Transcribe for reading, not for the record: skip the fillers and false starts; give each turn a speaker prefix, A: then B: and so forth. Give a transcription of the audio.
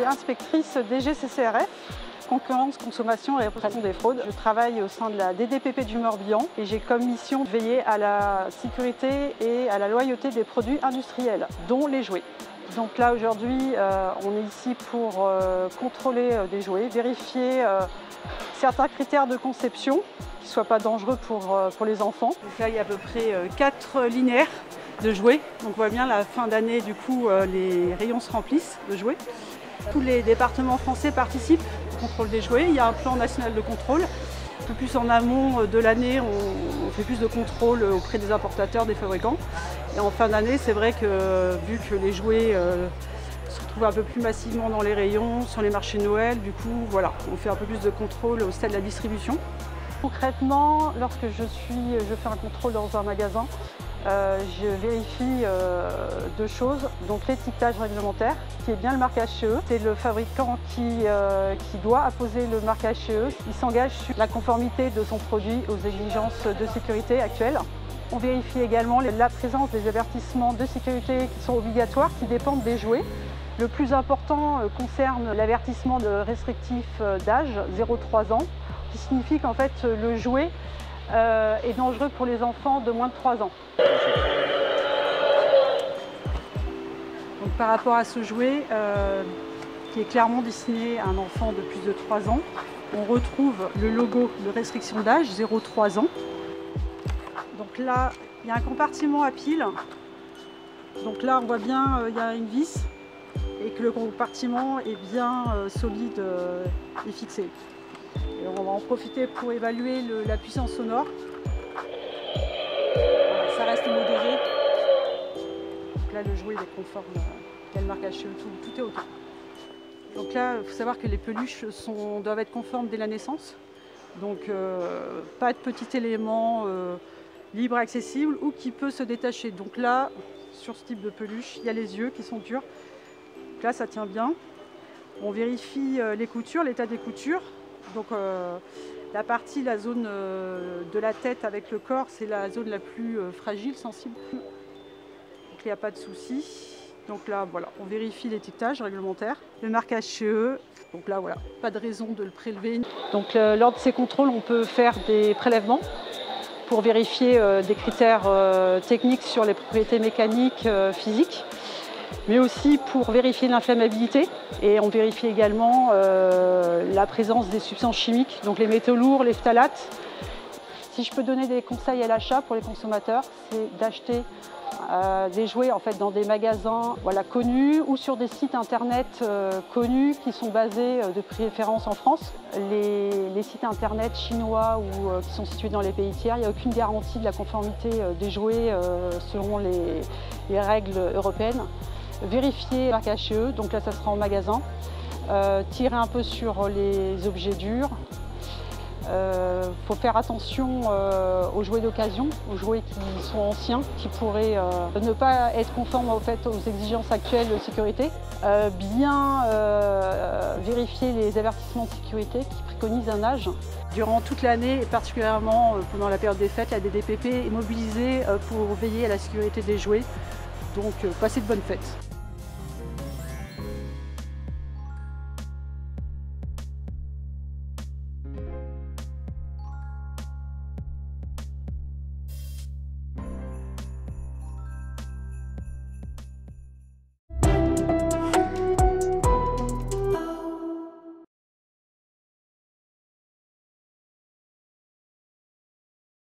A: suis inspectrice DGCCRF, concurrence, consommation et répression des fraudes. Je travaille au sein de la DDPP du Morbihan et j'ai comme mission de veiller à la sécurité et à la loyauté des produits industriels, dont les jouets. Donc là aujourd'hui, on est ici pour contrôler des jouets, vérifier certains critères de conception qui ne soient pas dangereux pour les enfants. Donc là, il y a à peu près 4 linéaires de jouets. Donc on voit bien la fin d'année, du coup, les rayons se remplissent de jouets. Tous les départements français participent au contrôle des jouets. Il y a un plan national de contrôle. Un peu plus en amont de l'année, on fait plus de contrôle auprès des importateurs, des fabricants. Et en fin d'année, c'est vrai que vu que les jouets se retrouvent un peu plus massivement dans les rayons, sur les marchés de Noël, du coup, voilà, on fait un peu plus de contrôle au stade de la distribution. Concrètement, lorsque je fais un contrôle dans un magasin, je vérifie 2 choses. Donc l'étiquetage réglementaire, qui est bien le marquage CE. C'est le fabricant qui doit apposer le marquage CE. Il s'engage sur la conformité de son produit aux exigences de sécurité actuelles. On vérifie également la présence des avertissements de sécurité qui sont obligatoires, qui dépendent des jouets. Le plus important concerne l'avertissement de restrictif d'âge, 0-3 ans, qui signifie qu'en fait le jouet est dangereux pour les enfants de moins de 3 ans. Donc, par rapport à ce jouet, qui est clairement destiné à un enfant de plus de 3 ans, on retrouve le logo de restriction d'âge, 0-3 ans. Donc là, il y a un compartiment à pile. Donc là, on voit bien il y a une vis et que le compartiment est bien solide et fixé. Et on va en profiter pour évaluer la puissance sonore. Ça reste modéré. Donc là, le jouet est conforme. Il y a le marquage CE, tout est OK. Donc là, il faut savoir que les peluches doivent être conformes dès la naissance. Donc pas de petit élément libre accessible ou qui peut se détacher. Donc là, sur ce type de peluche, il y a les yeux qui sont durs. Donc là, ça tient bien. On vérifie les coutures, l'état des coutures. Donc la zone de la tête avec le corps, c'est la zone la plus fragile, sensible. Donc il n'y a pas de souci. Donc là, voilà, on vérifie l'étiquetage réglementaire, le marquage CE. Donc là, voilà, pas de raison de le prélever. Donc lors de ces contrôles, on peut faire des prélèvements pour vérifier des critères techniques sur les propriétés mécaniques, physiques, mais aussi pour vérifier l'inflammabilité. Et on vérifie également la présence des substances chimiques, donc les métaux lourds, les phtalates. Si je peux donner des conseils à l'achat pour les consommateurs, c'est d'acheter des jouets en fait, dans des magasins connus ou sur des sites internet connus qui sont basés de préférence en France. Les sites internet chinois ou qui sont situés dans les pays tiers, il n'y a aucune garantie de la conformité des jouets selon les règles européennes. Vérifier le marquage CE, donc là ça sera en magasin. Tirer un peu sur les objets durs. Faut faire attention aux jouets d'occasion, aux jouets qui sont anciens, qui pourraient ne pas être conformes au fait, aux exigences actuelles de sécurité. Bien vérifier les avertissements de sécurité qui préconisent un âge. Durant toute l'année, et particulièrement pendant la période des fêtes, la DDPP est mobilisée pour veiller à la sécurité des jouets. Donc passez de bonnes fêtes.